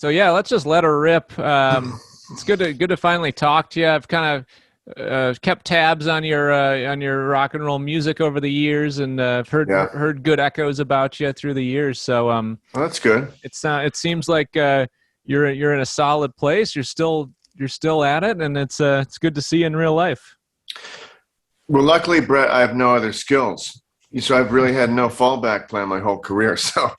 So yeah, let's just let her rip. It's good to finally talk to you. I've kind of kept tabs on your rock and roll music over the years, and I've Yeah. heard good echoes about you through the years. So Well, that's good. it seems like you're in a solid place. You're still at it, and it's good to see you in real life. Well, luckily, Brett, I have no other skills. So I've really had no fallback plan my whole career. So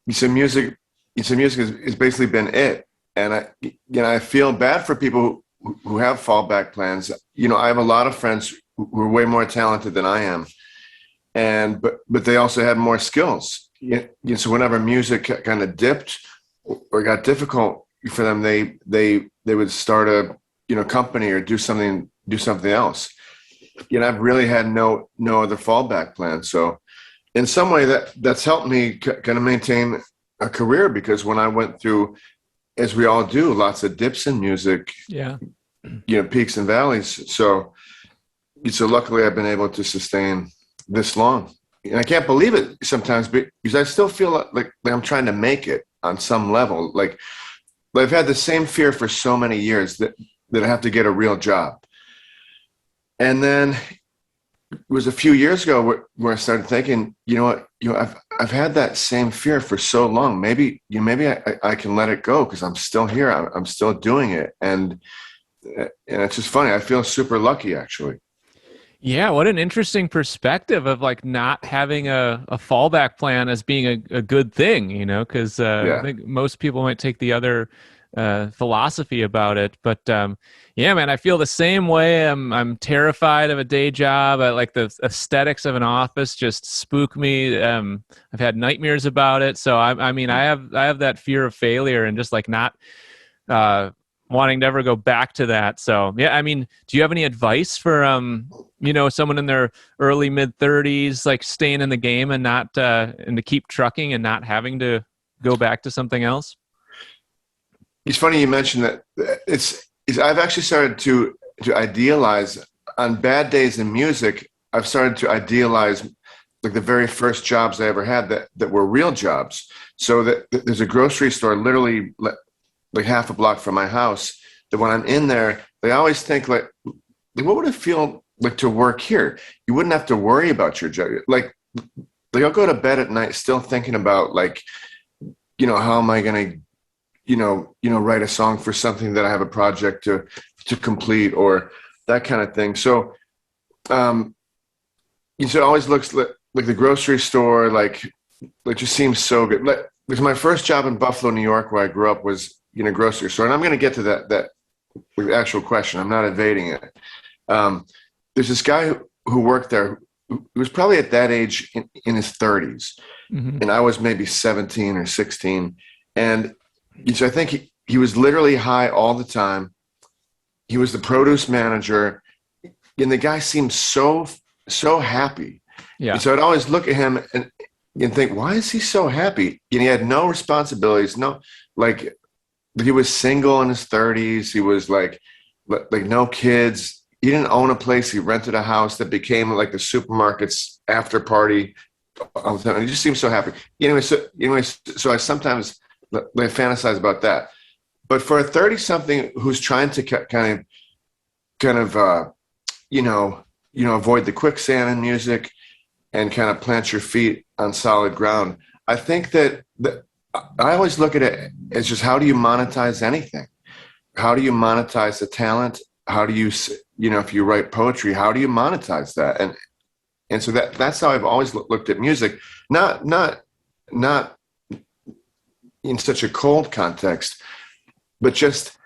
you said music, has basically been it. And I feel bad for people who have fallback plans. I have a lot of friends who are way more talented than I am, but they also had more skills. So whenever music kind of dipped or got difficult for them, they would start a company or do something else. I've really had no other fallback plan. So in some way that's helped me kind of maintain a career, because when I went through, as we all do, lots of dips in music, Yeah. Peaks and valleys. So luckily I've been able to sustain this long. And I can't believe it sometimes because I still feel like I'm trying to make it on some level. Like I've had the same fear for so many years that I have to get a real job. And then it was a few years ago where I started thinking, I've had that same fear for so long. Maybe I can let it go because I'm still here. I'm still doing it. And it's just funny. I feel super lucky, actually. Yeah, what an interesting perspective of like not having a fallback plan as being a good thing, because I Yeah. think most people might take the other philosophy about it. But yeah, man, I feel the same way. I'm terrified of a day job. Like the aesthetics of an office just spook me. I've had nightmares about it. So I mean, I have that fear of failure and just like not wanting to ever go back to that. So yeah, I mean, do you have any advice for someone in their early mid 30s, like staying in the game and not and to keep trucking and not having to go back to something else? It's funny you mentioned that. I've actually started to idealize on bad days in music. I've started to idealize like the very first jobs I ever had that were real jobs. So that there's a grocery store literally like half a block from my house, that when I'm in there, they always think like what would it feel like to work here? You wouldn't have to worry about your job. Like I'll go to bed at night still thinking about like, how am I going to, write a song for something that I have a project to complete or that kind of thing. So, it always looks like the grocery store, like just seems so good. Because my first job in Buffalo, New York, where I grew up, was in a grocery store. And I'm going to get to that actual question. I'm not evading it. There's this guy who worked there who was probably at that age in his 30s. Mm-hmm. And I was maybe 17 or 16. And so I think he was literally high all the time. He was the produce manager. And the guy seemed so happy. Yeah. And so I'd always look at him and think, why is he so happy? And he had no responsibilities, like he was single in his 30s. He was like no kids. He didn't own a place. He rented a house that became like the supermarket's after party all the time. And he just seemed so happy. So I sometimes fantasize about that. But for a 30-something who's trying to kind of avoid the quicksand in music and kind of plant your feet on solid ground, I think that I always look at it as just, how do you monetize anything? How do you monetize the talent? How do you, if you write poetry, how do you monetize that? And so that's how I've always looked at music, not in such a cold context, but just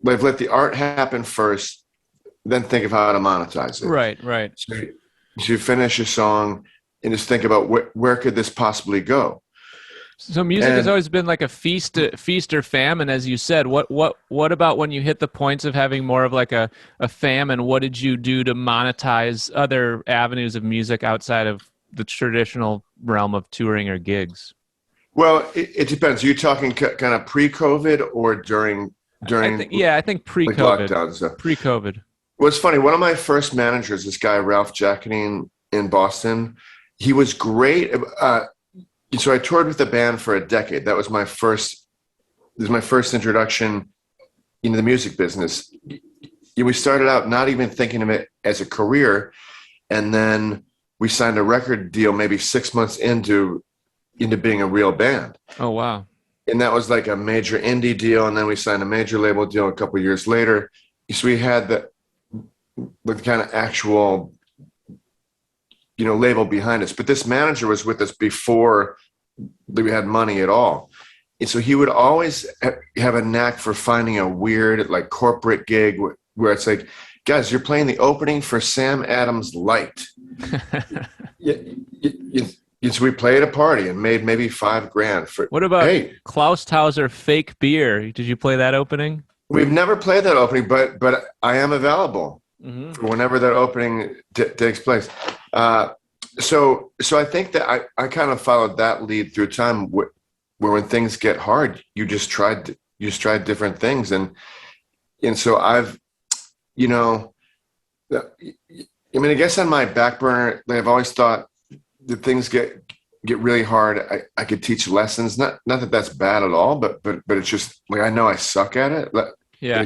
like let the art happen first, then think of how to monetize it. Right. So you finish a song and just think about where could this possibly go? So music has always been like a feast or famine, as you said. What about when you hit the points of having more of like a famine? What did you do to monetize other avenues of music outside of the traditional realm of touring or gigs? Well, it depends. Are you talking kind of pre-COVID or during I think pre-COVID. Like lockdowns? Pre-COVID. Well, it's funny. One of my first managers, this guy Ralph Jacqueline in Boston, he was great. So I toured with the band for a decade. That was my first this is my first introduction into the music business. We started out not even thinking of it as a career, and then we signed a record deal maybe 6 months into being a real band. Oh, wow. And that was like a major indie deal, and then we signed a major label deal a couple of years later. So we had the kind of actual, label behind us. But this manager was with us before we had money at all. And so he would always have a knack for finding a weird, like, corporate gig where it's like, guys, you're playing the opening for Sam Adams Light. So we played a party and made maybe $5,000 for. What about hey, Klaus Tauser Fake Beer? Did you play that opening? We've never played that opening, but I am available for whenever that opening takes place. So I think that I kind of followed that lead through time, where when things get hard, you just try different things, and so I've, I guess on my back burner, I've always thought that things get really hard, I could teach lessons. Not that that's bad at all, but it's just like, I know I suck at it. Like,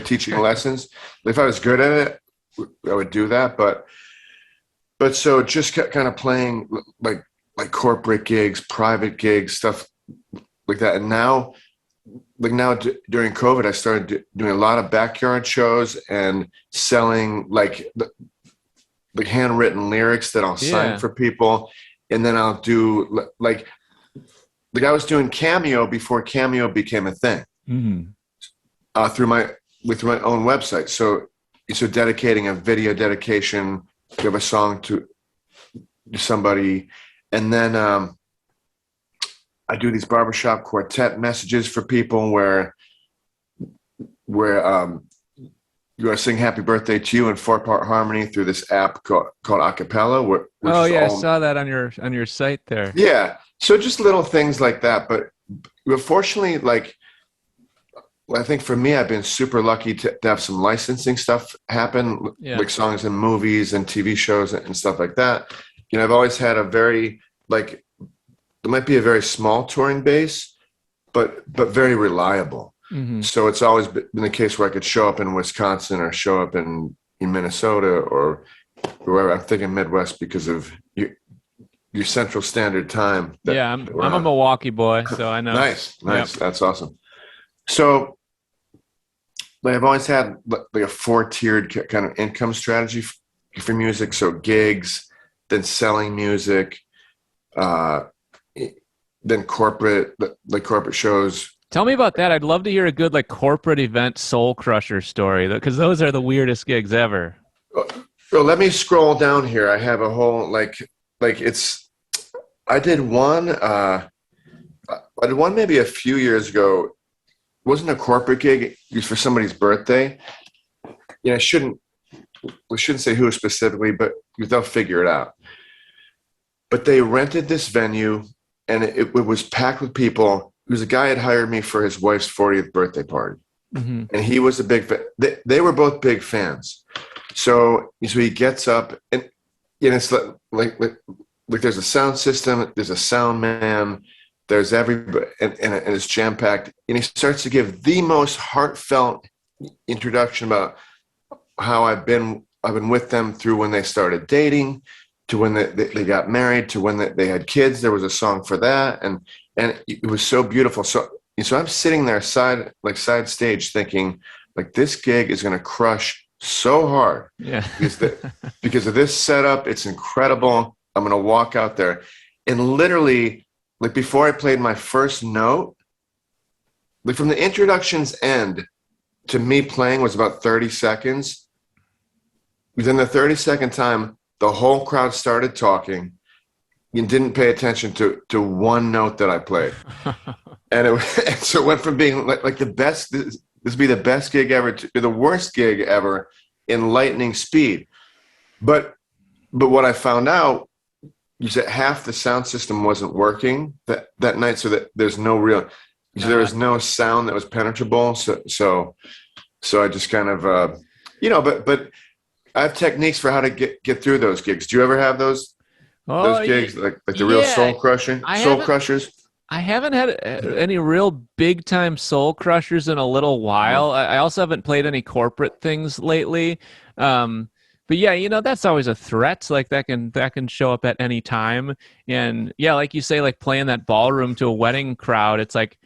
teaching lessons. If I was good at it, I would do that. But so just kind of playing like corporate gigs, private gigs, stuff like that. And now during COVID, I started doing a lot of backyard shows and selling like handwritten lyrics that I'll sign for people. And then I'll do like I was doing Cameo before Cameo became a thing, through my own website. So dedicating a video dedication, give a song to somebody, and then I do these barbershop quartet messages for people where you got to sing happy birthday to you in 4-part harmony through this app called Acapella. I saw that on your site there. Yeah. So just little things like that. But fortunately, like, I think for me, I've been super lucky to have some licensing stuff happen, like songs in movies and TV shows and stuff like that. I've always had a very, like, it might be a very small touring base, but very reliable. So it's always been the case where I could show up in Wisconsin or show up in Minnesota or wherever. I'm thinking Midwest because of your Central Standard Time. I'm a Milwaukee boy, so I know. Nice. Yep. That's awesome. So I've always had like a 4-tiered kind of income strategy for music. So gigs, then selling music, then corporate shows. Tell me about that. I'd love to hear a good, like, corporate event soul crusher story, because those are the weirdest gigs ever. Well, let me scroll down here. I have a whole I did one maybe a few years ago. It wasn't a corporate gig. It was for somebody's birthday. We shouldn't say who specifically, but they'll figure it out. But they rented this venue, and it was packed with people. It was a guy had hired me for his wife's 40th birthday party. And he was a big fan. They were both big fans. So he gets up, and it's like there's a sound system, there's a sound man, there's everybody, and it's jam-packed. And he starts to give the most heartfelt introduction about how I've been with them through when they started dating, to when they got married, to when they had kids. There was a song for that, and it was so beautiful. So I'm sitting there side stage thinking, like, this gig is going to crush so hard. Yeah. because of this setup. It's incredible. I'm going to walk out there, and literally, like, before I played my first note, like, from the introduction's end to me playing was about 30 seconds. Within the 30-second time, the whole crowd started talking and didn't pay attention to one note that I played. And so it went from being like the best, this would be the best gig ever, to the worst gig ever in lightning speed. But what I found out is that half the sound system wasn't working that night, so that there was no sound that was penetrable. So I just kind of, but I have techniques for how to get through those gigs. Do you ever have those gigs, like the real soul crushers? I haven't had any real big time soul crushers in a little while. I also haven't played any corporate things lately. Um, but yeah, that's always a threat. Like that can show up at any time. And yeah, like you say, like playing that ballroom to a wedding crowd, it's like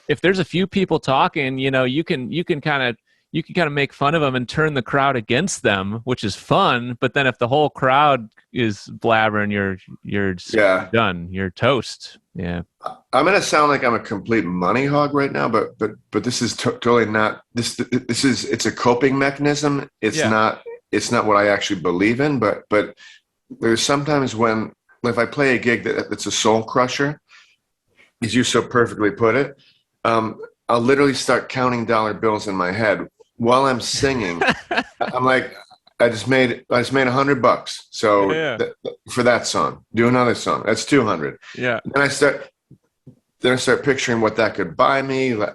if there's a few people talking, you can kind of make fun of them and turn the crowd against them, which is fun. But then if the whole crowd is blabbering, you're Yeah. done. You're toast. Yeah. I'm gonna sound like I'm a complete money hog right now, but this is totally not this is it's a coping mechanism. Yeah. It's not what I actually believe in, but there's sometimes when if I play a gig that's a soul crusher, as you so perfectly put it, I'll literally start counting dollar bills in my head while I'm singing. I'm like, I just made so Yeah. for that song, do another song. That's 200. Yeah. Then I start picturing what that could buy me. Like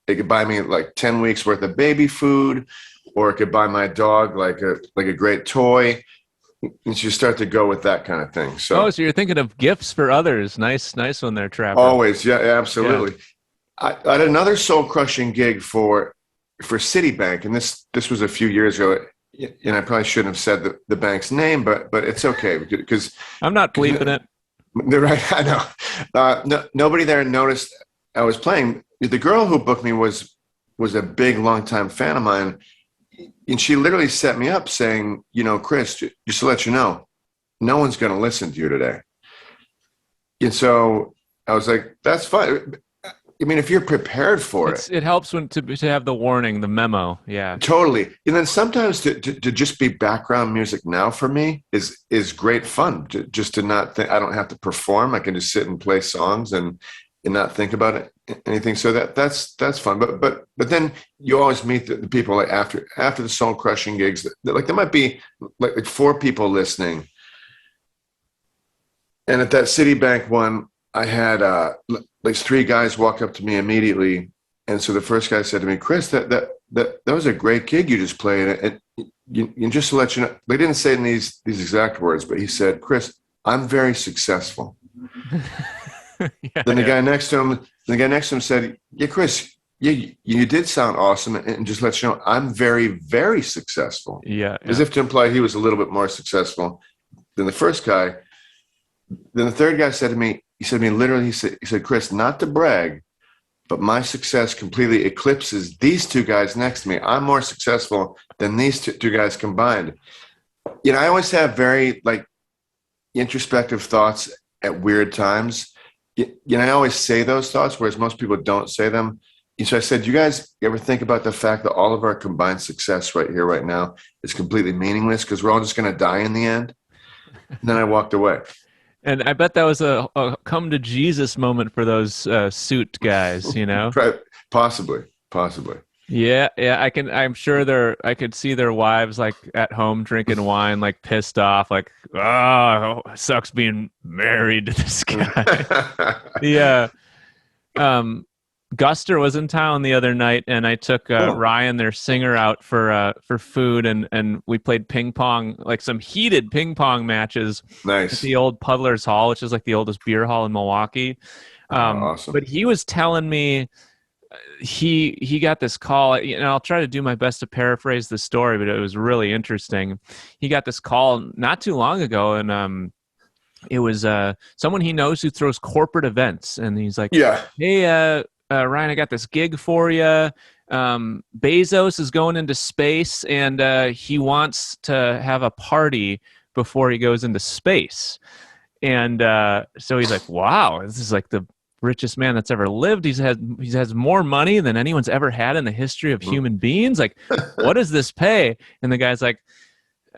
it could buy me like 10 weeks worth of baby food, or it could buy my dog like a great toy. And you start to go with that kind of thing. Oh, So so you're thinking of gifts for others. Nice one there, Trapper. always, yeah, Yeah. absolutely. I had another soul crushing gig for Citibank, and this was a few years ago. And I probably shouldn't have said the bank's name, but it's okay because I'm not bleeping it. they're right. I know. No, nobody there noticed I was playing. The girl who booked me was a big, longtime fan of mine, and she literally set me up saying, Chris, just to let you know, no one's going to listen to you today. And so I was like, that's fine. I mean, if you're prepared for it, It helps when to have the warning, the memo. Yeah. totally. And then sometimes to just be background music now for me is great fun. Just to not think I don't have to perform. I can just sit and play songs and not think about anything. So that's fun. But then you always meet the people like after the soul crushing gigs. Like there might be like 4 people listening. And at that Citibank one, I had like 3 guys walk up to me immediately, and so the first guy said to me, "Chris, that was a great gig you just played." And just to let you know, they didn't say it in these exact words, but he said, "Chris, I'm very successful." Yeah, Then yeah. the guy next to him said, "Yeah, Chris, you did sound awesome, and just let you know, I'm very, very successful." Yeah, As yeah. if to imply he was a little bit more successful than the first guy. Then the third guy said to me, literally, he said, "Chris, not to brag, but my success completely eclipses these 2 guys next to me. I'm more successful than these two guys combined." I always have very like introspective thoughts at weird times. I always say those thoughts, whereas most people don't say them. So I said, "You guys ever think about the fact that all of our combined success right here, right now, is completely meaningless because we're all just going to die in the end?" And then I walked away. And I bet that was a come to Jesus moment for those suit guys, you know? Possibly. Yeah, yeah. I'm sure I could see their wives like at home drinking wine, like pissed off, like, oh, sucks being married to this guy. Yeah. Guster was in town the other night, and I took Oh, Ryan, their singer, out for food, and we played ping pong, like some heated ping pong matches at nice. the old Puddler's Hall, which is like the oldest beer hall in Milwaukee. Awesome. But he was telling me he got this call, and I'll try to do my best to paraphrase the story, but it was really interesting. He got this call not too long ago, and it was someone he knows who throws corporate events, and he's like, Yeah. "Hey, Ryan, I got this gig for you. Bezos is going into space, and he wants to have a party before he goes into space." And so he's like, "Wow, this is like the richest man that's ever lived. He has more money than anyone's ever had in the history of human beings. Like, what does this pay?" And the guy's like,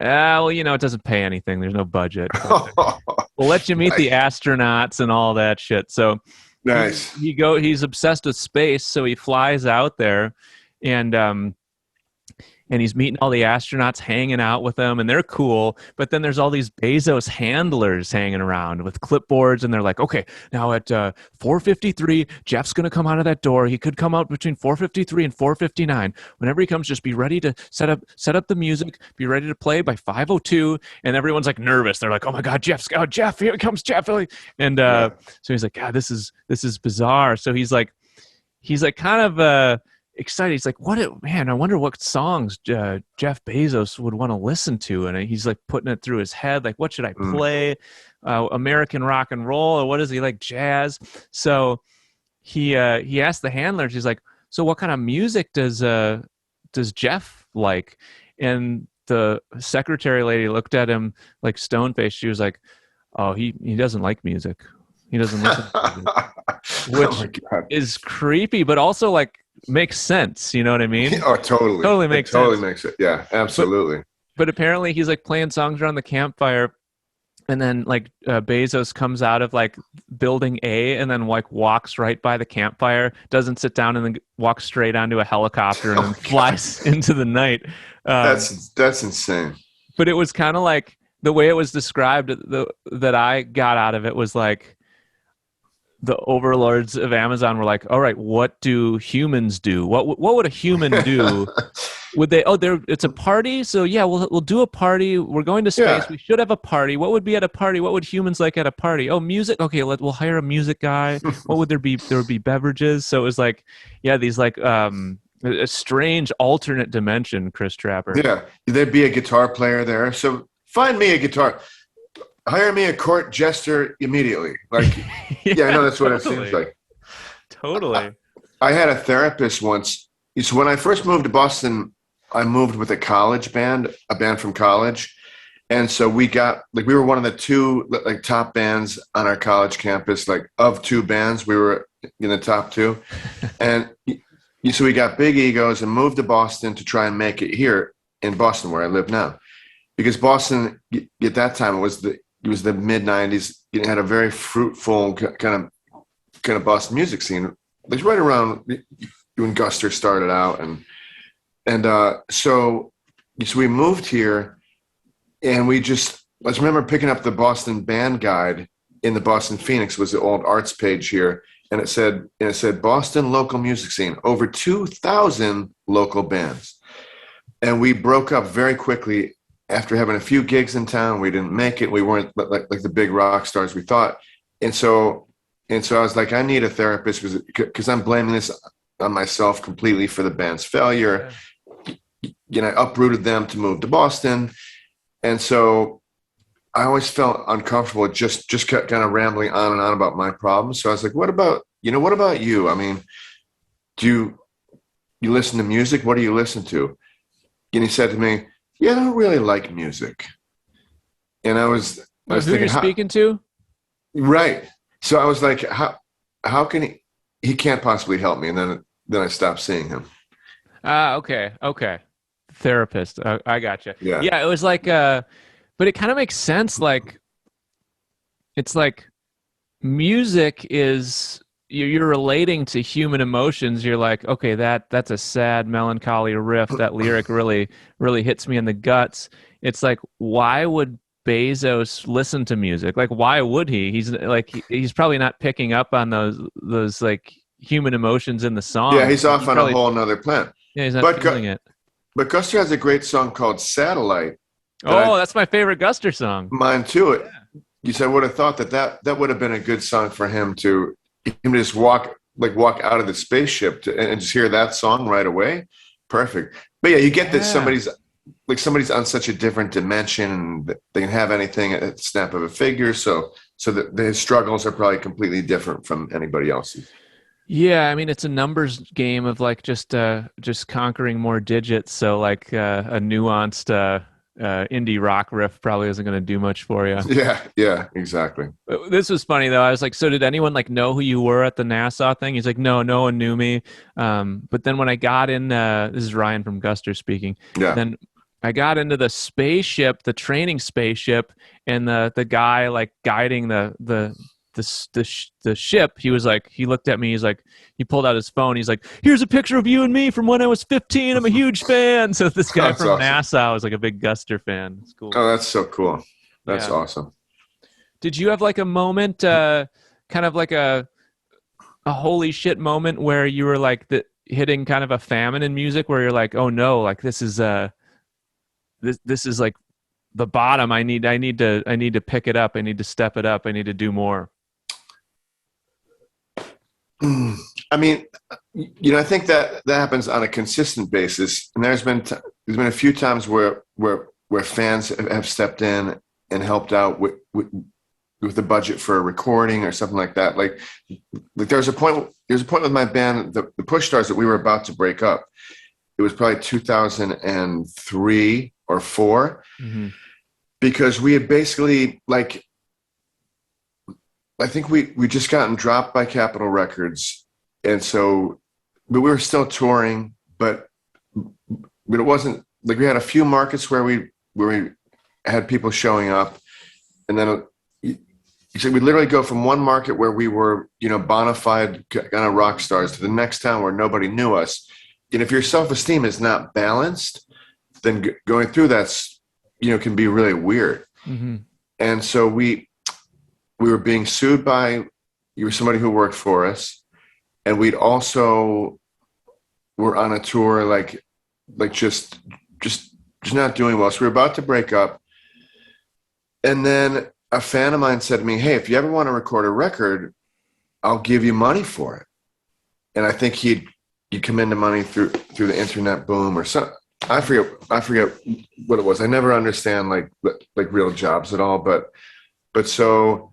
well, it doesn't pay anything. There's no budget. We'll let you meet the Nice. astronauts and all that shit. So Nice. he's obsessed with space, so he flies out there, and and he's meeting all the astronauts, hanging out with them, and they're cool. But then there's all these Bezos handlers hanging around with clipboards, and they're like, okay, now at 4:53, Jeff's going to come out of that door. He could come out between 4:53 and 4:59. Whenever he comes, just be ready to set up the music, be ready to play by 5:02. And everyone's like nervous. They're like, oh my God, Jeff, here comes Jeff. And so he's like, God, this is bizarre. So he's like kind of excited. He's like, man, I wonder what songs Jeff Bezos would want to listen to. And he's like putting it through his head, like, what should I play? American rock and roll, or what is he like, jazz? So he asked the handlers, he's like, so what kind of music does Jeff like? And the secretary lady looked at him like stone-faced. She was like, oh, he doesn't like music. He doesn't listen to music. Which is creepy, but also like makes sense. You know what I mean? Oh, totally. Totally makes sense. Totally makes it. Yeah, absolutely. But apparently he's like playing songs around the campfire, and then like Bezos comes out of like building A and then like walks right by the campfire, doesn't sit down, and then walks straight onto a helicopter and then flies into the night. That's insane. But it was kind of like the way it was described that I got out of it was like the overlords of Amazon were like, all right, what do humans do? What would a human do? Would they? Oh, it's a party. So yeah, we'll do a party. We're going to space. Yeah. We should have a party. What would be at a party? What would humans like at a party? Oh, music. Okay, we'll hire a music guy. What would there be? There would be beverages. So it was like, yeah, these like a strange alternate dimension, Chris Trapper. Yeah, there'd be a guitar player there. So find me a guitar. Hire me a court jester immediately. Like, yeah, I know that's what it seems like. Totally. I had a therapist once. So when I first moved to Boston, I moved with a college band, a band from college. And so we were one of the two like top bands on our college campus. Like of two bands, we were in the top two. And so we got big egos and moved to Boston to try and make it here in Boston, where I live now. Because Boston at that time, it was the mid 90s. It had a very fruitful kind of Boston music scene. Like right around when Guster started out, and so we moved here, and I just remember picking up the Boston Band Guide in the Boston Phoenix, was the old arts page here, and it said Boston local music scene, over 2,000 local bands, and we broke up very quickly. After having a few gigs in town, we didn't make it. We weren't like the big rock stars we thought. And so I was like, I need a therapist because I'm blaming this on myself completely for the band's failure. Yeah. I uprooted them to move to Boston. And so I always felt uncomfortable just kept kind of rambling on and on about my problems. So I was like, what about you? I mean, do you listen to music? What do you listen to? And he said to me, yeah, I don't really like music. And I was who thinking, you're speaking to? Right. So I was like, how can he can't possibly help me. And then I stopped seeing him. Okay. Therapist. I gotcha. Yeah. It was like, but it kind of makes sense. Like, it's like music is, you're relating to human emotions. You're like, okay, that's a sad, melancholy riff. That lyric really, really hits me in the guts. It's like, why would Bezos listen to music? Like, why would he? He's probably not picking up on those like human emotions in the song. Yeah, he's off on a whole nother planet. Yeah, he's not feeling it. But Guster has a great song called Satellite. That's my favorite Guster song. Mine too. Yeah. You said, I would have thought that would have been a good song for him to just walk out of the spaceship and just hear that song right away. Perfect. But yeah, you get that somebody's on such a different dimension, and they can have anything at the snap of a finger. So his struggles are probably completely different from anybody else's. Yeah, I mean, it's a numbers game of like just conquering more digits. So like a nuanced indie rock riff probably isn't going to do much for you. Yeah, exactly. This was funny though. I was like, so did anyone like know who you were at the NASA thing? He's like, no one knew me. But then when I got in, this is Ryan from Guster speaking. Yeah. Then I got into the spaceship, the training spaceship, and the guy like guiding the the ship, he was like, he looked at me, he's like, he pulled out his phone, he's like, here's a picture of you and me from when I was 15. I'm a huge fan. So this guy That's from awesome. NASA was like a big Guster fan. It's cool. Oh, that's so cool. That's Yeah. awesome. Did you have like a moment, kind of like a holy shit moment where you were like hitting kind of a famine in music where you're like, oh no, like this is this is like the bottom. I need to pick it up. I need to step it up. I need to do more. I mean, I think that happens on a consistent basis, and there's been a few times where fans have stepped in and helped out with the budget for a recording or something like that. Like there's a point with my band, the Push Stars, that we were about to break up. It was probably 2003 or 4, because we had basically, like, I think we just gotten dropped by Capitol Records, and so, but we were still touring, but it wasn't like we had a few markets where we had people showing up, and then so we literally go from one market where we were, bona fide kind of rock stars, to the next town where nobody knew us. And if your self-esteem is not balanced, then going through that's, can be really weird. Mm-hmm. And so we were being sued by somebody who worked for us, and we'd also were on a tour like just not doing well. So we were about to break up, and then a fan of mine said to me, "Hey, if you ever want to record a record, I'll give you money for it." And I think he'd come into money through the internet boom or something. I forget what it was. I never understand like real jobs at all. But so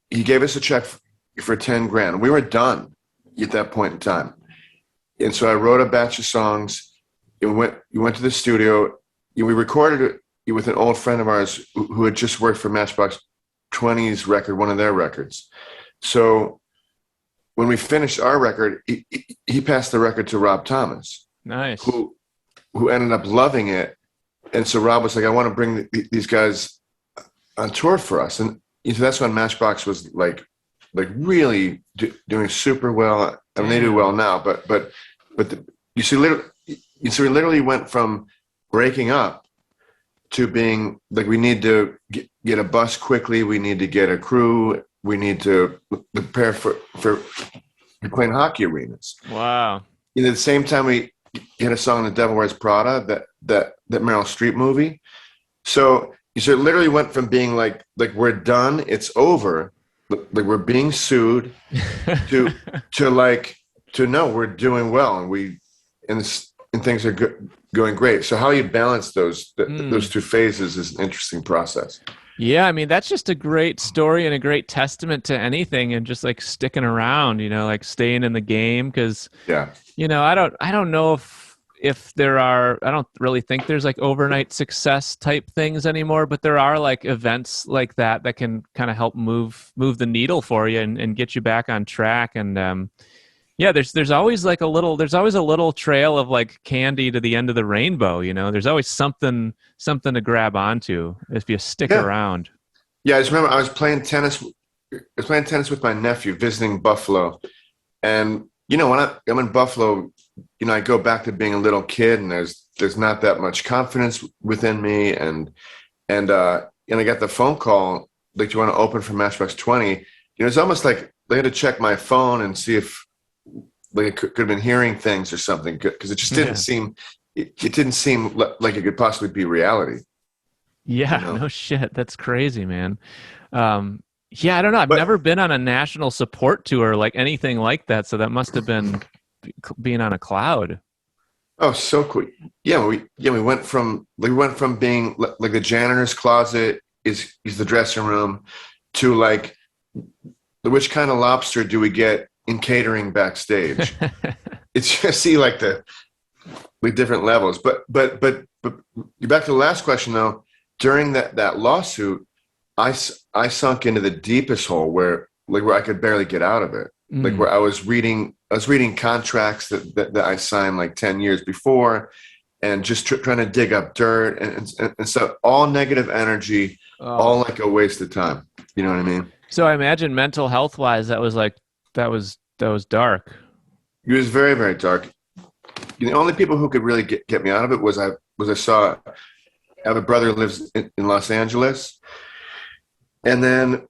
he gave us a check for 10 grand. We were done at that point in time. And so I wrote a batch of songs. We went to the studio. We recorded it with an old friend of ours who had just worked for Matchbox 20's record, one of their records. So when we finished our record, he passed the record to Rob Thomas. Nice. Who ended up loving it. And so Rob was like, I want to bring these guys on tour for us. And that's when Matchbox was like really doing super well. I mean, they do well now, but we literally went from breaking up to being like, we need to get a bus quickly. We need to get a crew. We need to prepare for playing hockey arenas. Wow. At the same time, we had a song, "The Devil Wears Prada," that Meryl Streep movie. So it literally went from being like we're done, it's over, like we're being sued, to no, we're doing well, and things are going great. So how you balance those two phases is an interesting process. Yeah, I mean, that's just a great story and a great testament to anything, and just like sticking around, like staying in the game. Because yeah, I don't know if there are, I don't really think there's like overnight success type things anymore, but there are like events like that can kind of help move the needle for you and get you back on track. And yeah, there's always like a little trail of like candy to the end of the rainbow. There's always something to grab onto if you stick around. Yeah, I just remember I was playing tennis with my nephew, visiting Buffalo, and when I'm in Buffalo, I go back to being a little kid, and there's not that much confidence within me, and I got the phone call, like, you want to open for Matchbox 20. It's almost like they had to check my phone and see if like could have been hearing things or something, because it just didn't seem it didn't seem like it could possibly be reality. Yeah, no shit. That's crazy, man. Yeah, I don't know. I've never been on a national support tour like anything like that, so that must have been being on a cloud. Oh, so cool. Yeah, we went from being like the janitor's closet is the dressing room to like which kind of lobster do we get in catering backstage. It's just see like the different levels. But you're back to the last question though. During that lawsuit, I sunk into the deepest hole where I could barely get out of it. Like where I was reading contracts that I signed like 10 years before, and just trying to dig up dirt and so all negative energy, all like a waste of time. You know what I mean? So I imagine mental health wise, that was dark. It was very, very dark. The only people who could really get me out of it I saw I have a brother who lives in Los Angeles, and then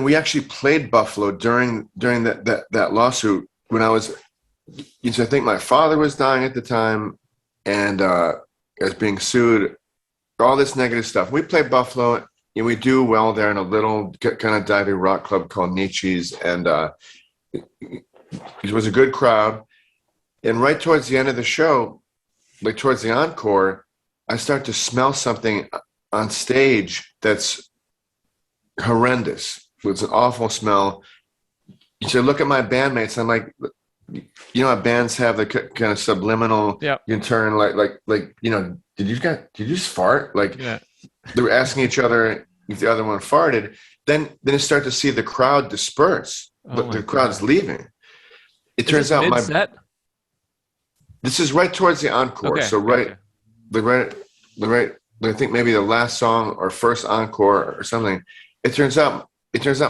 we actually played Buffalo during that lawsuit when I was. So I think my father was dying at the time, and I was being sued. All this negative stuff. We played Buffalo, and we do well there in a little kind of diving rock club called Nietzsche's, and it was a good crowd. And right towards the end of the show, like towards the encore, I start to smell something on stage that's horrendous. It's an awful smell. So I look at my bandmates. I'm like, you know, how bands have the kind of subliminal. Yeah. You can turn like you know, did you just fart? Like Yeah. they were asking each other if the other one farted. Then you start to see the crowd disperse. Oh But my the crowd's God. leaving. It turns out Mid-set? this is right towards the encore. Okay. So Gotcha. the right, I think maybe the last song or first encore or something. It turns out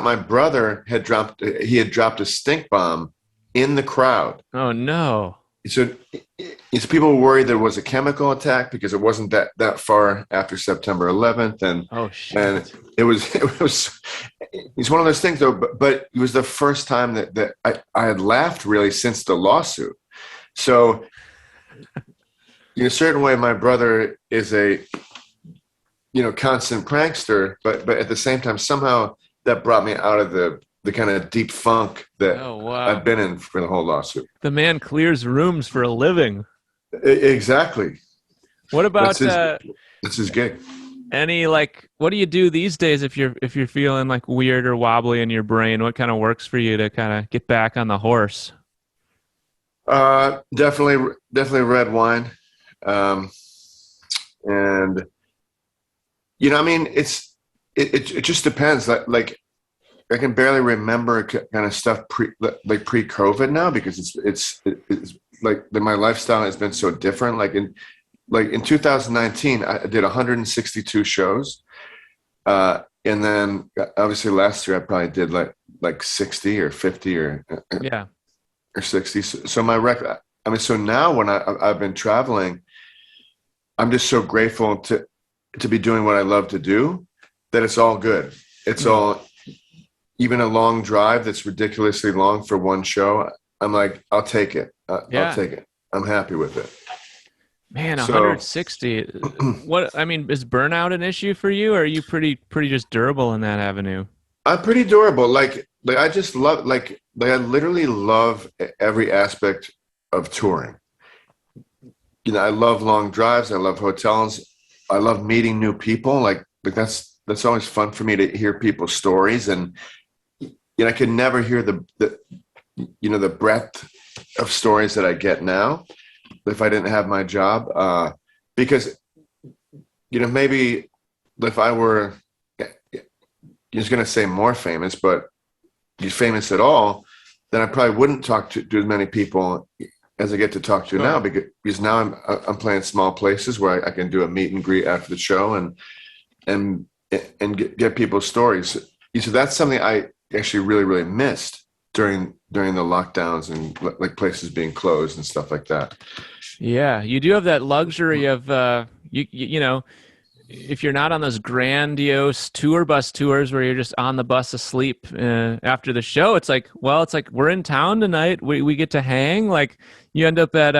my brother had dropped a stink bomb in the crowd. Oh no. So it's people were worried there was a chemical attack because it wasn't that far after September 11th, Oh and shit. it's one of those things though. But it was the first time that I had laughed really since the lawsuit. So in a certain way, my brother is a constant prankster, but at the same time, somehow that brought me out of the kind of deep funk that Oh wow. I've been in for the whole lawsuit. The man clears rooms for a living. Exactly. What about That's his gig. any like what do you do these days if you're feeling like weird or wobbly in your brain? What kind of works for you to kind of get back on the horse? Definitely red wine. And I mean, it just depends. Like I can barely remember kind of stuff pre-COVID now because it's like my lifestyle has been so different. Like in 2019, I did 162 shows, and then obviously last year I probably did like 60 or 50 Yeah. or 60. So my record. I mean, so now when I've been traveling, I'm just so grateful to be doing what I love to do that it's all good. It's all. Even a long drive that's ridiculously long for one show, I'm like, I'll take it. Yeah. I'll take it. I'm happy with it. Man, So, 160. What I mean, is burnout an issue for you, or are you pretty just durable in that avenue? I'm pretty durable. Like I just love like I literally love every aspect of touring. I love long drives. I love hotels. I love meeting new people. Like that's always fun for me to hear people's stories, and I could never hear the breadth of stories that I get now if I didn't have my job. Because maybe if I were, I was going to say more famous, but famous at all, then I probably wouldn't talk to as many people as I get to talk to now, because now I'm playing small places where I can do a meet and greet after the show and get people's stories. So that's something I actually really missed during the lockdowns and like places being closed and stuff like that. Yeah, you do have that luxury of you know, if you're not on those grandiose tour bus tours where you're just on the bus asleep after the show, it's like we're in town tonight. We get to hang. Like you end up at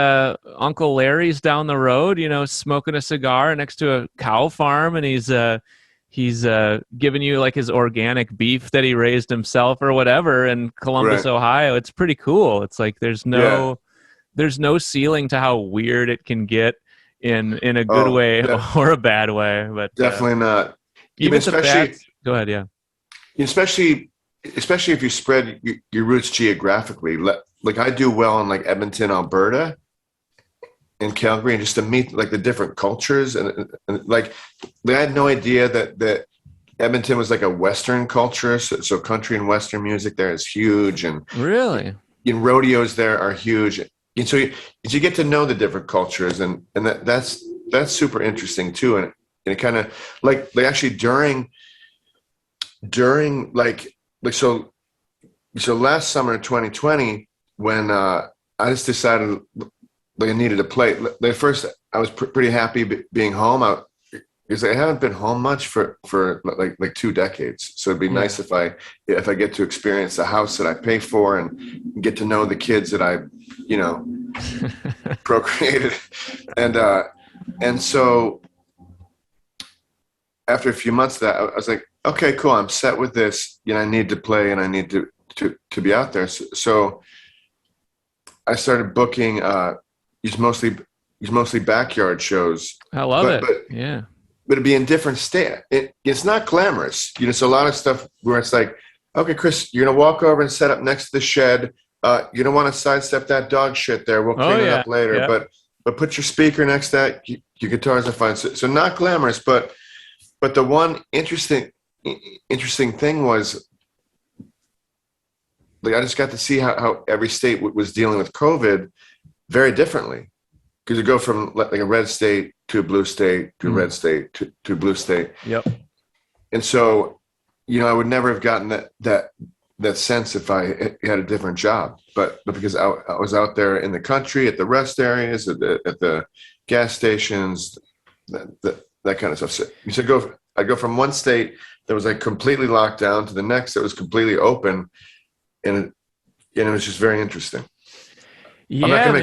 Uncle Larry's down the road, smoking a cigar next to a cow farm, and he's giving you like his organic beef that he raised himself or whatever in Columbus, Right. Ohio. It's pretty cool. It's like there's no ceiling to how weird it can get in a good way or a bad way. But Definitely not. even especially go ahead, yeah. especially if you spread your roots geographically. Like I do well in like Edmonton, Alberta, and Calgary, and just to meet like the different cultures and like I had no idea that Edmonton was like a Western culture. So country and Western music there is huge, and Really? rodeos there are huge. And so you get to know the different cultures, and that's super interesting too. And it kind of like actually during like like so last summer 2020 when I just decided like I needed to play. Like first I was pretty happy being home. Because I haven't been home much for like 2 decades. So it'd be Yeah. nice if I get to experience the house that I pay for and get to know the kids that I, you know, procreated. And and so after a few months of that, I was like, okay, cool, I'm set with this. You know, I need to play and I need to be out there. So I started booking these mostly these mostly backyard shows, I love but it. Yeah. it'd be in different state. It's not glamorous. You know, it's a lot of stuff where it's like, okay, Chris, you're gonna walk over and set up next to the shed. You don't want to sidestep that dog shit there. We'll Oh clean it yeah. up later. Yeah. But put your speaker next to that. Your guitars are fine. So not glamorous, but the one interesting thing was like I just got to see how every state was dealing with COVID very differently. Because you go from like a red state to a blue state to a red state to a blue state. Yep. And so, you know, I would never have gotten that sense if I had a different job. But because I was out there in the country at the rest areas, at the gas stations, that kind of stuff. So you said I go from one state that was like completely locked down to the next that was completely open, and it was just very interesting. Yeah, man.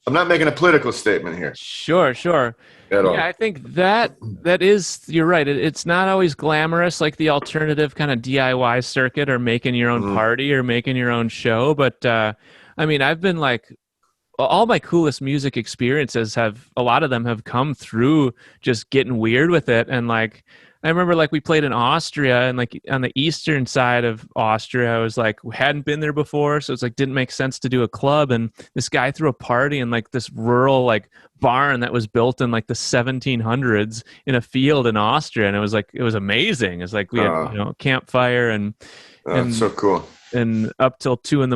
I'm not making a political statement here Sure, sure. at Yeah, I all. think that is, you're right. It's not always glamorous like the alternative kind of DIY circuit or making your own Mhm. party or making your own show. But I mean, I've been like all my coolest music experiences have a lot of them have come through just getting weird with it. And like I remember like we played in Austria, and like on the eastern side of Austria, I was like hadn't been there before, so it's like didn't make sense to do a club. And this guy threw a party in like this rural like barn that was built in like the 1700s in a field in Austria, and it was like it was amazing. It's like we had, Uh, campfire it's and so cool. and up till 2 a.m.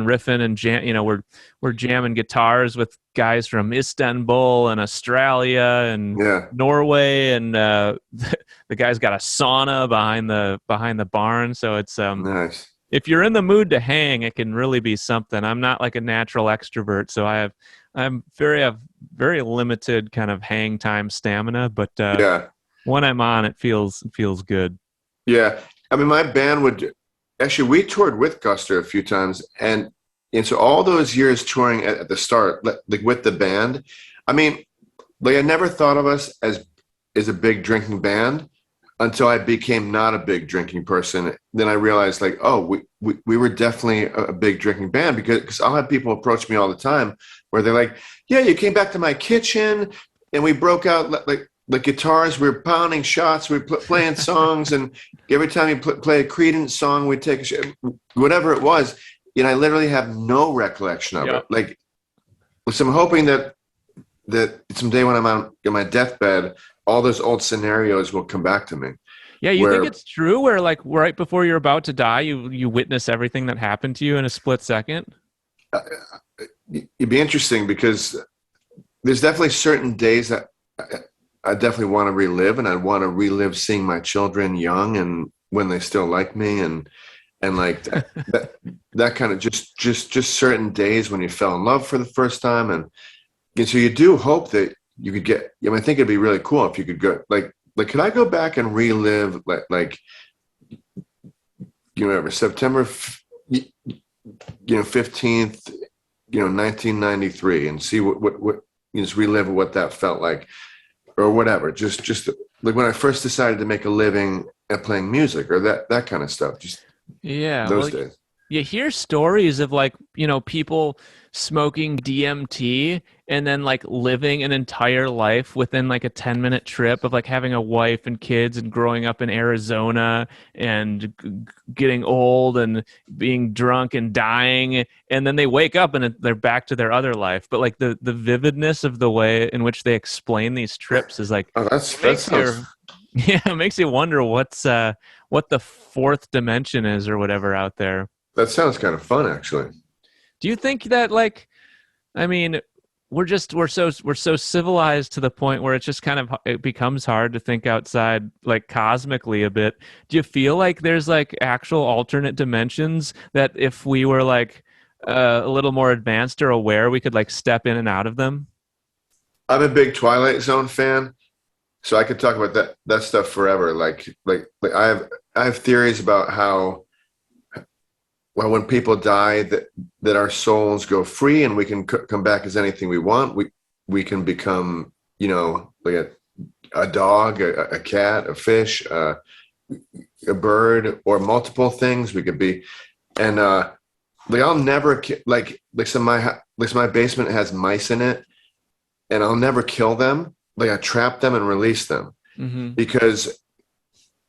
riffing and we're jamming guitars with guys from Istanbul and Australia and Yeah, Norway, and the guy's got a sauna behind the barn. So it's nice. if you're in the mood to hang, it can really be something. I'm not like a natural extrovert, so have very limited kind of hang time stamina, but Yeah, when I'm on, it feels good. yeah. I mean, my band would actually we toured with Guster a few times, and so all those years touring at the start, like with the band. I mean, like I never thought of us as a big drinking band until I became not a big drinking person. Then I realized like, oh, we were definitely a big drinking band because I'll have people approach me all the time where they're like, yeah, you came back to my kitchen and we broke out like guitars, we were pounding shots, we were playing songs, and every time you play a Creedence song, we'd take a shot, whatever it was. And I literally have no recollection of it. Yep. Like, so I'm hoping that someday when I'm on my deathbed, all those old scenarios will come back to me. Yeah, you think Where it's true where like right before you're about to die, you witness everything that happened to you in a split second? uh, it'd be interesting because there's definitely certain days that I definitely want to relive, and I want to relive seeing my children young and when they still like me, and like that kind of just certain days when you fell in love for the first time, and so you do hope that you could get. I mean, I think it'd be really cool if you could go could I go back and relive September 15th 1993 and see what just relive what that felt like or whatever, just like when I first decided to make a living at playing music or that kind of stuff, just Yeah, those well, days. you hear stories of like, people smoking DMT and then like living an entire life within like a 10-minute trip of like having a wife and kids and growing up in Arizona and getting old and being drunk and dying, and then they wake up and they're back to their other life. But like the vividness of the way in which they explain these trips is like Oh, that makes sounds you yeah, it makes you wonder what the fourth dimension is or whatever out there. that sounds kind of fun actually. Do you think that like I mean, we're so civilized to the point where it's just kind of it becomes hard to think outside like cosmically a bit. Do you feel like there's like actual alternate dimensions that if we were like a little more advanced or aware, we could like step in and out of them? I'm a big Twilight Zone fan, so I could talk about that stuff forever. Like I have theories about how, well, when people die, that our souls go free and we can come back as anything we want. We can become, like a dog, a cat, a fish, a bird, or multiple things. We could be, and like I'll never my basement has mice in it, and I'll never kill them. Like I trap them and release them Mm-hmm. because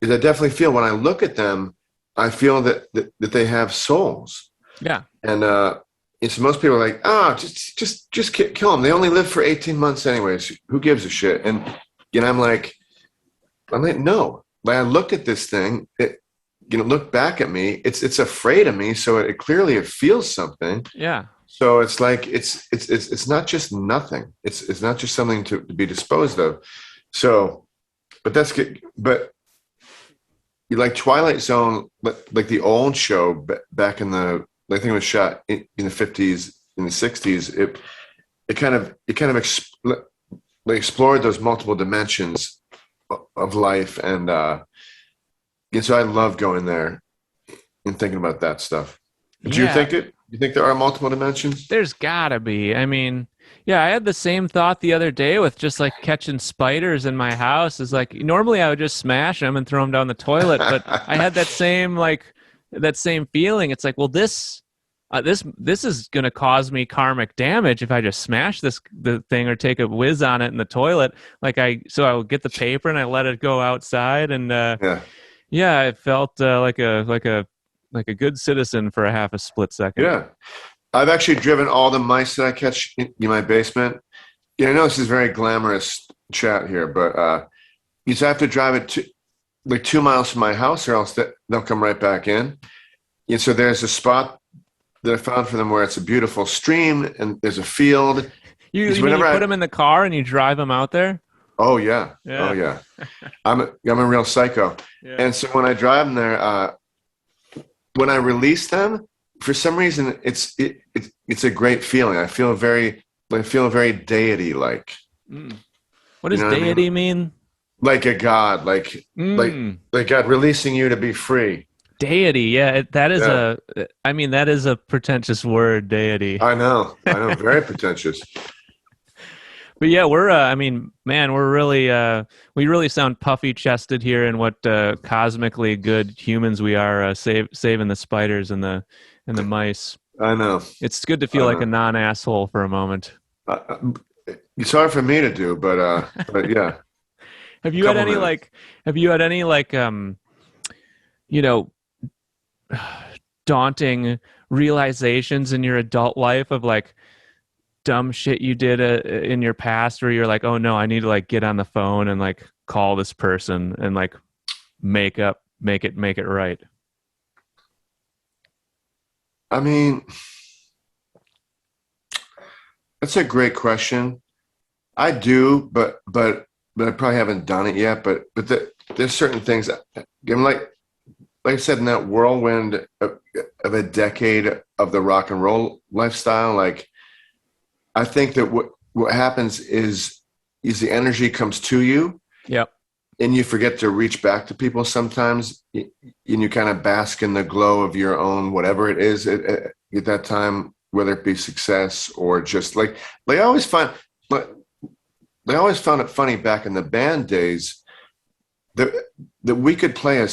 I definitely feel when I look at them, I feel that they have souls. Yeah. And so most people are like, just kill them. They only live for 18 months anyways. Who gives a shit? And I'm like, no. Like I look at this thing, look back at me. It's afraid of me, so it feels something. Yeah. So it's like it's not just nothing. It's not just something to be disposed of. So, but that's good. But you like Twilight Zone, like the old show back in the, I think it was shot in the 50s, in the 60s. It kind of like explored those multiple dimensions of life, and so I love going there and thinking about that stuff. Do you Yeah. think it? You think there are multiple dimensions? There's gotta be. I mean, yeah, I had the same thought the other day with just like catching spiders in my house. Is like normally I would just smash them and throw them down the toilet, but I had that same feeling. It's like, well, this is gonna cause me karmic damage if I just smash the thing or take a whiz on it in the toilet. So I would get the paper and I let it go outside, and Yeah. yeah, I felt like a good citizen for a half a split second. Yeah. I've actually driven all the mice that I catch in my basement. I know this is very glamorous chat here, but you just have to drive it like 2 miles from my house, or else they'll come right back in. And so there's a spot that I found for them where it's a beautiful stream and there's a field. You mean you put them in the car and you drive them out there? Oh yeah. Yeah. Oh yeah. I'm a real psycho. Yeah. And so when I drive them there, when I release them, for some reason, it's a great feeling. I feel very deity like. Mm. What does deity mean? Like a god, like God releasing you to be free. Deity, yeah, that is that is a pretentious word, deity. I know, very pretentious. But yeah, we really sound puffy chested here, in what cosmically good humans we are, saving the spiders and the mice. I know. It's good to feel like a non-asshole for a moment. It's hard for me to do, but yeah. Have you had any daunting realizations in your adult life of like dumb shit you did in your past, where you're like, oh no, I need to like get on the phone and like call this person and like make it right? I mean, that's a great question. I do, but I probably haven't done it yet. But there's certain things. Like I said, in that whirlwind of a decade of the rock and roll lifestyle, like I think that what happens is the energy comes to you. Yep. And you forget to reach back to people sometimes, and you kind of bask in the glow of your own, whatever it is at that time, whether it be success or just like I always find, but I always found it funny back in the band days that we could play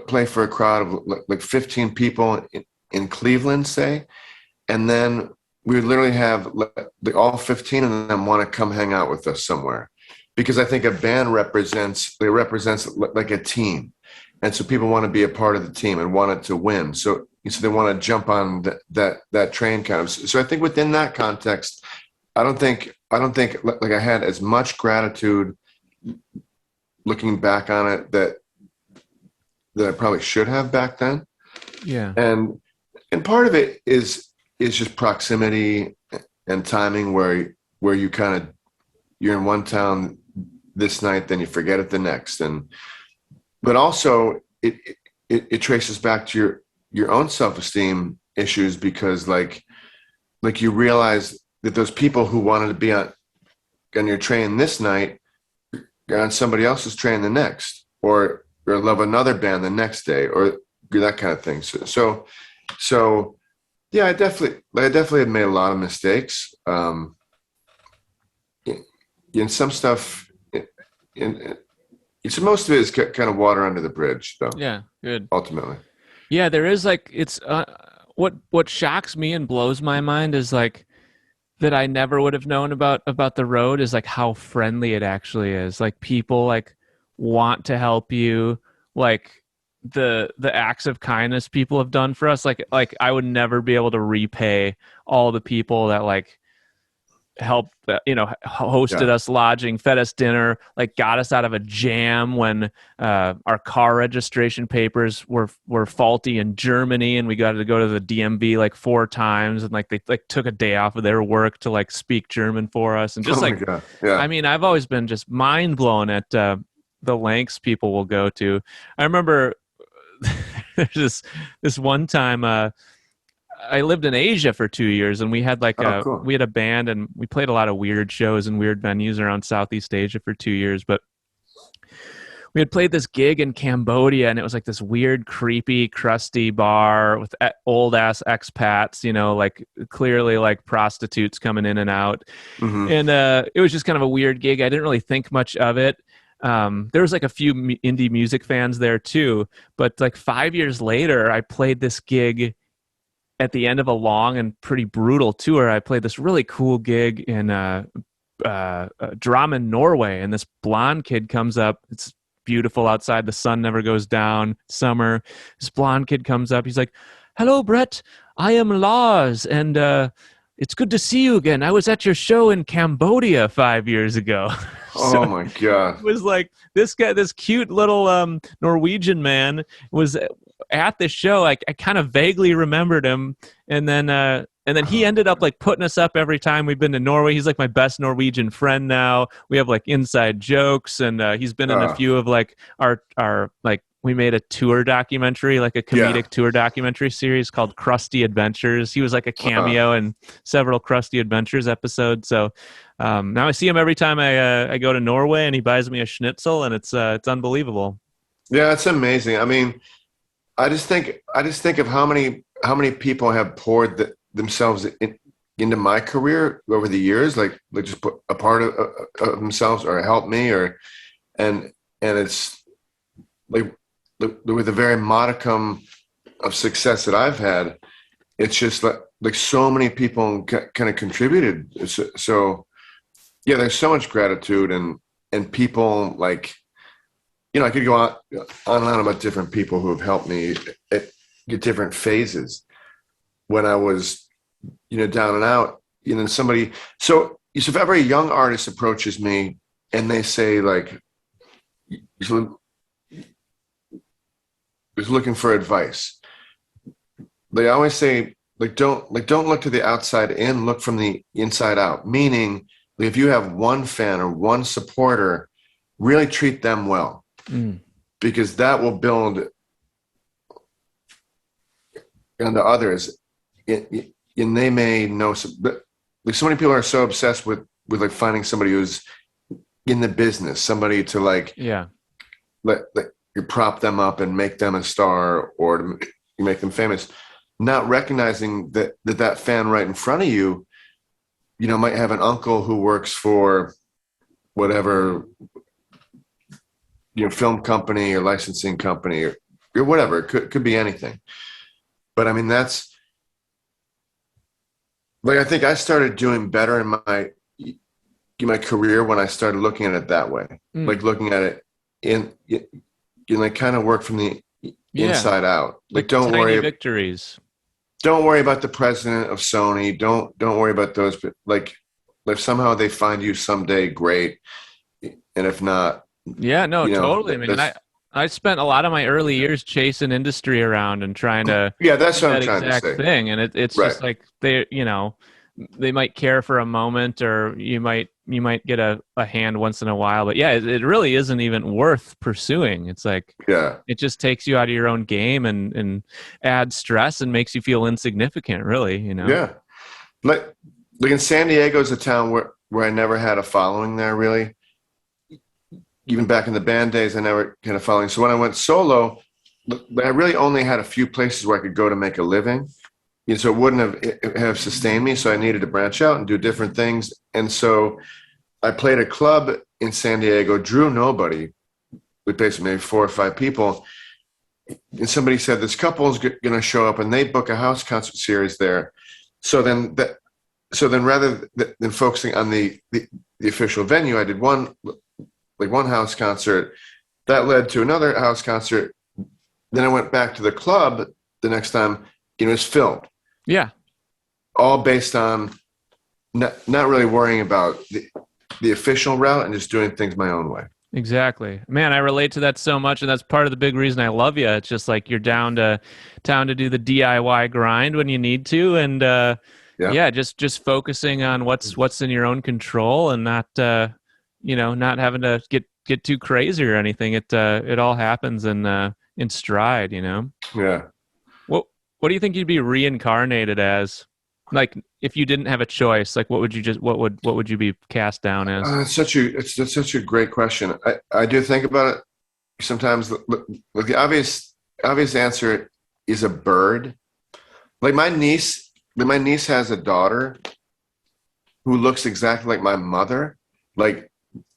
play for a crowd of like 15 people in Cleveland, say, and then we would literally have all 15 of them want to come hang out with us somewhere. Because I think a band represents like a team. And so people want to be a part of the team and want it to win. So they want to jump on that train kind of. So I think within that context, I don't think like I had as much gratitude looking back on it that I probably should have back then. Yeah. And part of it is just proximity and timing, where where you're in one town this night, then you forget it the next. But also it traces back to your own self-esteem issues, because like you realize that those people who wanted to be on your train this night are on somebody else's train the next, or love another band the next day, or that kind of thing. So yeah, I definitely have made a lot of mistakes. In some stuff, so most of it is kind of water under the bridge, though. Yeah, good. Ultimately, Yeah, there is like it's what shocks me and blows my mind is like that I never would have known about the road is like how friendly it actually is. Like people like want to help you, like the acts of kindness people have done for us. Like I would never be able to repay all the people that like helped, hosted yeah. us lodging, fed us dinner, like got us out of a jam when our car registration papers were faulty in Germany, and we got to go to the DMV like 4 times, and like they like took a day off of their work to like speak German for us, and just Oh my like, God. Yeah. I mean, I've always been just mind blown at the lengths people will go to. I remember there's this one time I lived in Asia for 2 years, and we had like Oh, cool. we had a band, and we played a lot of weird shows and weird venues around Southeast Asia for 2 years. But we had played this gig in Cambodia, and it was like this weird, creepy, crusty bar with old ass expats, like clearly like prostitutes coming in and out. Hmm. And it was just kind of a weird gig. I didn't really think much of it. There was like a few indie music fans there too, but like 5 years later, I played this gig at the end of a long and pretty brutal tour. I played this really cool gig in Drammen, Norway, and this blonde kid comes up. It's beautiful outside. The sun never goes down. Summer. This blonde kid comes up. He's like, "Hello, Brett. I am Lars, and it's good to see you again. I was at your show in Cambodia 5 years ago." So Oh my God. it was like this guy, this cute little Norwegian man was at this show. I kind of vaguely remembered him, and then he ended up like putting us up every time we've been to Norway. He's like my best Norwegian friend now. We have like inside jokes, and he's been in a Uh, few of like our like we made a tour documentary, like a yeah. comedic tour documentary series called Krusty Adventures. He was like a Uh, cameo in several Krusty Adventures episodes. So now I see him every time I go to Norway, and he buys me a schnitzel, and it's unbelievable. yeah, it's amazing. I mean, I just think of how many people have poured themselves into my career over the years, like just put a part of themselves or help me, and it's like with a very modicum of success that I've had, it's just like so many people kind of contributed. So yeah, there's so much gratitude, and people like, I could go on and on about different people who have helped me at different phases when I was, down and out, somebody. So if ever a young artist approaches me and they say like, is looking for advice, they always say don't look to the outside in, look from the inside out. Meaning, if you have one fan or one supporter, really treat them well, Mm. because that will build onto others. And they may know, but like so many people are so obsessed with like finding somebody who's in the business, somebody to like Yeah. let you prop them up and make them a star, or to make them famous, not recognizing that fan right in front of you, might have an uncle who works for whatever, film company or licensing company, or whatever. It could be anything. But I mean, that's like, I think I started doing better in my career when I started looking at it that way, Mm. like looking at it like kind of work from the Yeah. inside out. Like, Like don't tiny worry, victories. about the president of Sony. Don't worry about those. But like, if somehow they find you someday, great. And if not, Yeah, no, totally, man. that's I spent a lot of my early years chasing industry around and trying to yeah, do that's what I'm that trying to exact say. thing, and it's Right. just like they, they might care for a moment, or you might get a hand once in a while. But yeah, it really isn't even worth pursuing. It's like Yeah. it just takes you out of your own game and adds stress and makes you feel insignificant, really, you know? Yeah. Like, like in San Diego is a town where I never had a following there really. Even back in the band days, I never had a following. So when I went solo, I really only had a few places where I could go to make a living. So it wouldn't have sustained me. So I needed to branch out and do different things. And so I played a club in San Diego, drew nobody, with basically maybe 4 or 5 people. And somebody said this couple is going to show up, and they book a house concert series there. So then rather than focusing on the official venue, I did one house concert that led to another house concert. Then I went back to the club the next time. It was filmed, Yeah. all based on not really worrying about the official route and just doing things my own way. Exactly. Man, I relate to that so much, and that's part of the big reason I love you. It's just like you're down to do the DIY grind when you need to, and Yeah. yeah, just focusing on what's in your own control, and not not having to get too crazy or anything. It all happens in stride, you know. Yeah. What do you think you'd be reincarnated as? Like if you didn't have a choice, like what would you be cast down as? It's such a great question. I do think about it sometimes. Like the obvious answer is a bird. Like my niece has a daughter who looks exactly like my mother. Like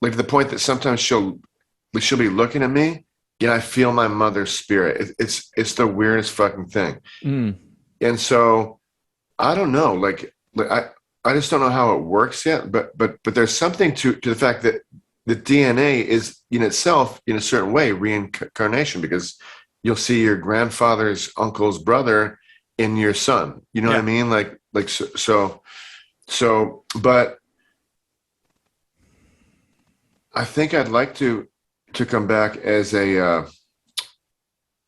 to the point that sometimes she'll be looking at me, and I feel my mother's spirit. It's the weirdest fucking thing. Mm, And so I don't know. Like I just don't know how it works yet. But there's something to the fact that the DNA is in itself, in a certain way, reincarnation, because you'll see your grandfather's uncle's brother in your son. You know what I yeah. mean? But I think I'd like to come back as a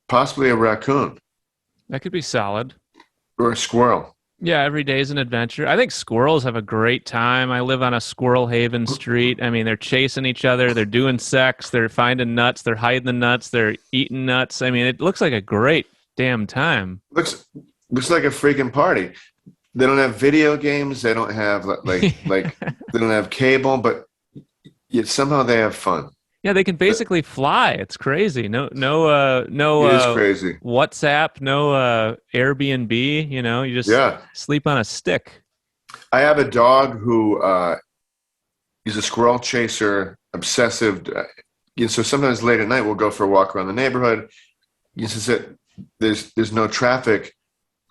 possibly a raccoon That could be solid. or a squirrel. Yeah, every day is an adventure. I think squirrels have a great time. I live on a squirrel haven street. I mean, they're chasing each other, they're doing sex, they're finding nuts, they're hiding the nuts, they're eating nuts. I mean, it looks like a great damn time. Looks like a freaking party. They don't have video games. They don't have like they don't have cable, but yet somehow they have fun. Yeah, they can basically fly. It's crazy. No It is crazy. WhatsApp, no Airbnb, you just Yeah. sleep on a stick. I have a dog who he's a squirrel chaser, obsessive. So sometimes late at night we'll go for a walk around the neighborhood. Since there's no traffic,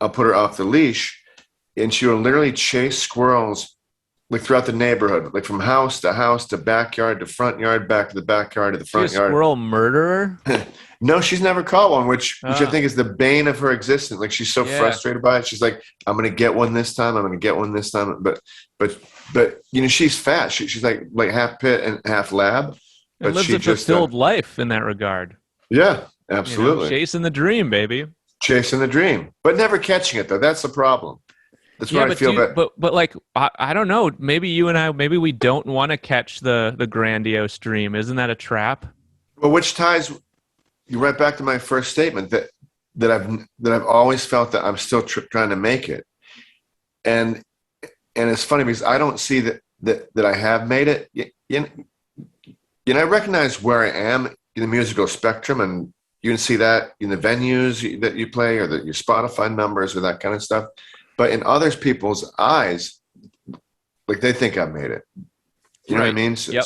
I'll put her off the leash, and she will literally chase squirrels like throughout the neighborhood, like from house to backyard to front yard, back to the backyard to the front Is she a yard. squirrel murderer? No, she's never caught one, which I Ah, think is the bane of her existence. Like she's so yeah. frustrated by it. She's like, I'm gonna get one this time. I'm gonna get one this time. But she's fat. She's like half pit and half lab. And But lives she a just fulfilled life in that regard. yeah, absolutely Chasing the dream, baby. chasing the dream, but never catching it though. That's the problem. That's Yeah, where I but feel that. like I don't know. Maybe you and I, maybe we don't want to catch the grandiose dream. Isn't that a trap? Well, which ties you right back to my first statement that I've always felt that I'm still trying to make it, and it's funny because I don't see that I have made it. I recognize where I am in the musical spectrum, and you can see that in the venues that you play or your Spotify numbers or that kind of stuff. But in other people's eyes, like they think I've made it. You know what I Right. mean? Yep.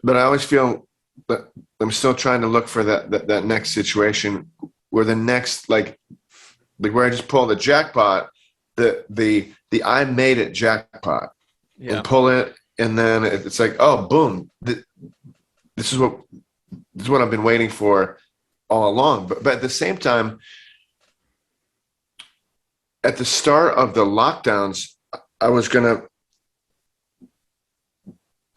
But I always feel that I'm still trying to look for that next situation where the next like where I just pull the jackpot, the I made it jackpot, Yeah. and pull it, and then it's like, oh, boom, this is what I've been waiting for all along. But at the same time, at the start of the lockdowns, I was gonna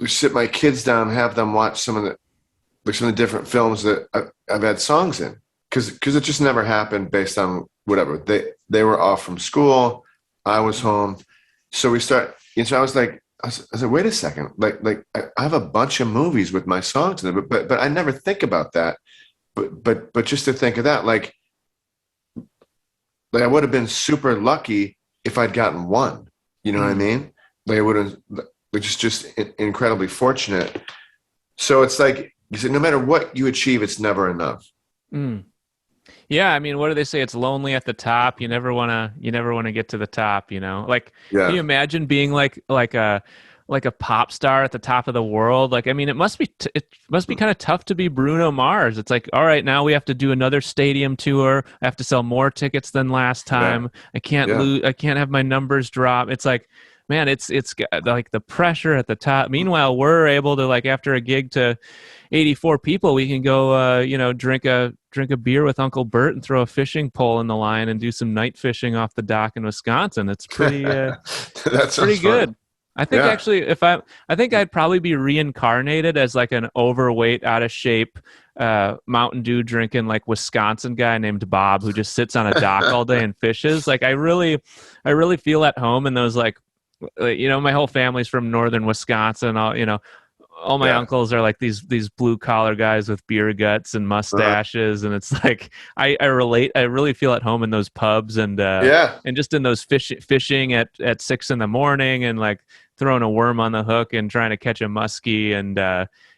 sit my kids down and have them watch some of the different films that I've had songs in, because it just never happened based on whatever they were off from school. I was home. So we start, and so I was like, I said, wait a second, I have a bunch of movies with my songs in them, but I never think about that. But just to think of that, like I would have been super lucky if I'd gotten one. You know what I Mm, mean? Like I would have, like just incredibly fortunate. So it's like you said, no matter what you achieve, it's never enough. mm. Yeah, I mean, what do they say? It's lonely at the top. You never want to get to the top, you know? Like, can you Yeah, imagine being like a pop star at the top of the world? Like, I mean, it must be kind of tough to be Bruno Mars. It's like, all right, now we have to do another stadium tour. I have to sell more tickets than last yeah, time. I can't yeah. lose. I can't have my numbers drop. It's like, man, like the pressure at the top. Meanwhile, we're able to like after a gig to 84 people, we can go, drink a beer with Uncle Bert and throw a fishing pole in the line and do some night fishing off the dock in Wisconsin. It's That pretty sounds fun. good. I think Yeah. actually, I think I'd probably be reincarnated as like an overweight, out of shape, Mountain Dew drinking like Wisconsin guy named Bob who just sits on a dock all day and fishes. Like I really feel at home in those my whole family's from northern Wisconsin. All my Yeah. uncles are like these blue collar guys with beer guts and Uh, mustaches, and it's like I relate. I really feel at home in those pubs yeah. and just in those fishing at 6 in the morning and like throwing a worm on the hook and trying to catch a muskie, and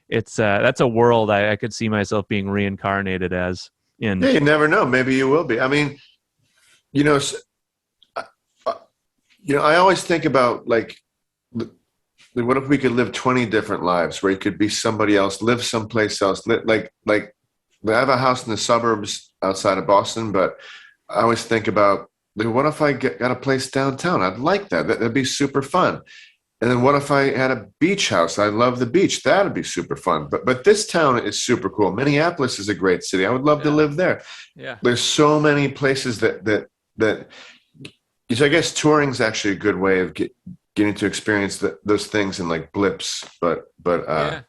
it's that's a world I could see myself being reincarnated as in. Yeah, you never know. Maybe you will be. I mean, you know, uh, uh, I always think about what if we could live 20 different lives where you could be somebody else, live someplace else, I have a house in the suburbs outside of Boston, but I always think about what if I got a place downtown? I'd like that. That'd be super fun. And then what if I had a beach house? I love the beach. That'd be super fun. But this town is super cool. Minneapolis is a great city. I would love to Yeah, live there. yeah. There's so many places that so I guess touring is actually a good way of getting to experience those things in like blips. But Yeah.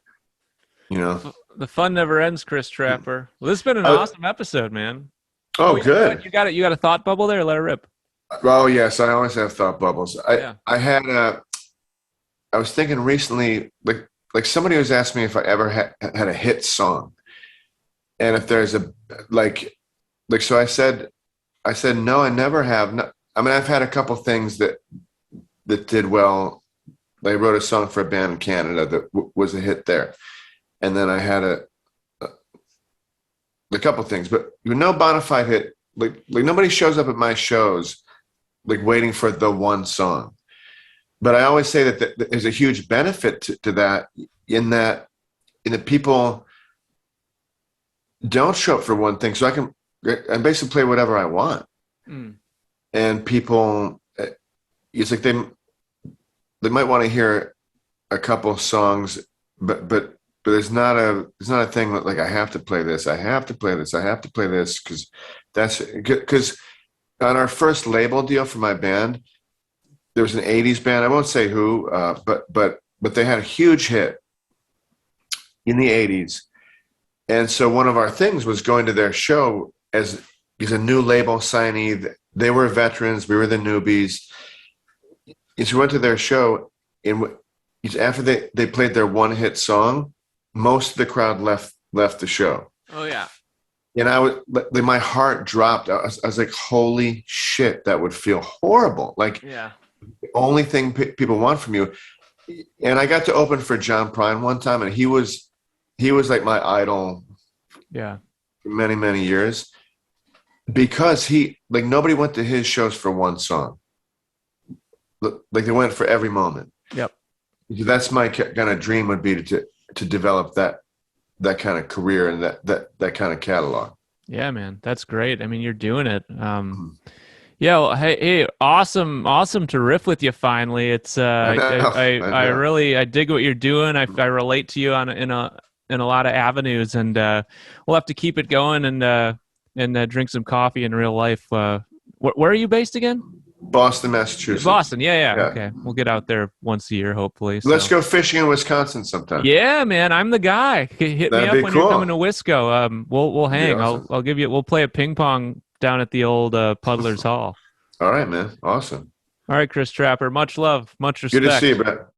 you know, The fun never ends, Chris Trapper. Well, this has been an oh, awesome episode, man. Oh oh, yeah, go ahead. good. You got a thought bubble there? Let it rip. Oh yes, I always have thought bubbles. Yeah. I was thinking recently, like somebody was asking me if I ever had a hit song, and if there's a so I said no, I never have. No, I mean, I've had a couple things that did well. I wrote a song for a band in Canada that was a hit there, and then I had a couple things, but no bona fide hit. Like nobody shows up at my shows like waiting for the one song. But I always say that there's a huge benefit to that in that people don't show up for one thing, so I basically play whatever I want, Mm. and people it's like they might want to hear a couple songs, but there's not a thing that like I have to play this, I have to play this, I have to play this because on our first label deal for my band, there was an '80s band. I won't say who, but they had a huge hit in the '80s, and so one of our things was going to their show as a new label signee. They were veterans, we were the newbies. And so we went to their show, and after they played their one hit song, most of the crowd left the show. Oh yeah. And my heart dropped. I was like, holy shit, that would feel horrible. Like Yeah. the only thing people want from you. And I got to open for John Prine one time, and he was like my idol Yeah. for many, many years because he like nobody went to his shows for one song. Like they went for every moment. Yep. That's my kind of dream would be to develop that kind of career and that kind of catalog. Yeah, man. That's great. I mean, you're doing it. Yeah, well, hey, awesome to riff with you finally. It's I know, I I know. really I dig what you're doing. I relate to you in a lot of avenues, and we'll have to keep it going and drink some coffee in real life. Where are you based again? Boston, Massachusetts. Boston. Yeah, yeah. Yeah. Okay, we'll get out there once a year, hopefully. Let's So. go fishing in Wisconsin sometime. Yeah, man, I'm the guy. Hit me That'd up be when you're coming cool. to Wisco. We'll That'd be hang. awesome. I'll give you. We'll play a ping pong down at the old Puddler's Hall. All right, man. Awesome. All right, Chris Trapper. Much love, much Good to see you, respect. Brett.